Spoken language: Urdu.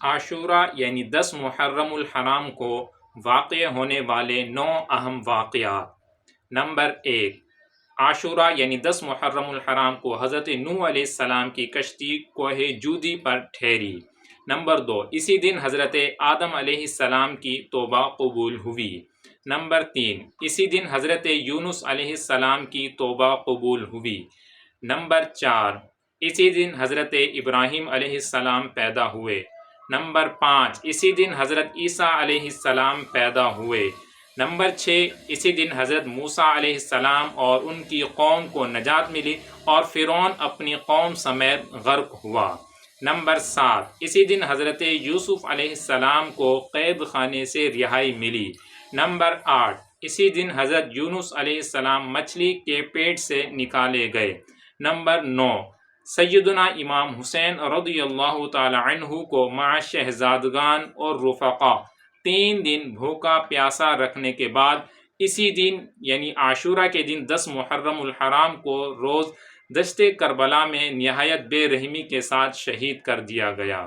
عاشورہ یعنی 10 محرم الحرام کو واقع ہونے والے 9 اہم واقعات۔ نمبر 1، عاشورہ یعنی 10 محرم الحرام کو حضرت نوح علیہ السلام کی کشتی کوہ جودی پر ٹھہری۔ نمبر 2، اسی دن حضرت آدم علیہ السلام کی توبہ قبول ہوئی۔ نمبر 3، اسی دن حضرت یونس علیہ السلام کی توبہ قبول ہوئی۔ نمبر 4، اسی دن حضرت ابراہیم علیہ السلام پیدا ہوئے۔ نمبر 5، اسی دن حضرت عیسیٰ علیہ السلام پیدا ہوئے۔ نمبر 6، اسی دن حضرت موسیٰ علیہ السلام اور ان کی قوم کو نجات ملی اور فرعون اپنی قوم سمیت غرق ہوا۔ نمبر 7، اسی دن حضرت یوسف علیہ السلام کو قید خانے سے رہائی ملی۔ نمبر 8، اسی دن حضرت یونس علیہ السلام مچھلی کے پیٹ سے نکالے گئے۔ نمبر 9، سیدنا امام حسین رضی اللہ تعالی عنہ کو مع شہزادگان اور رفقا 3 دن بھوکا پیاسا رکھنے کے بعد اسی دن یعنی عاشورہ کے دن 10 محرم الحرام کو روز دشت کربلا میں نہایت بے رحمی کے ساتھ شہید کر دیا گیا۔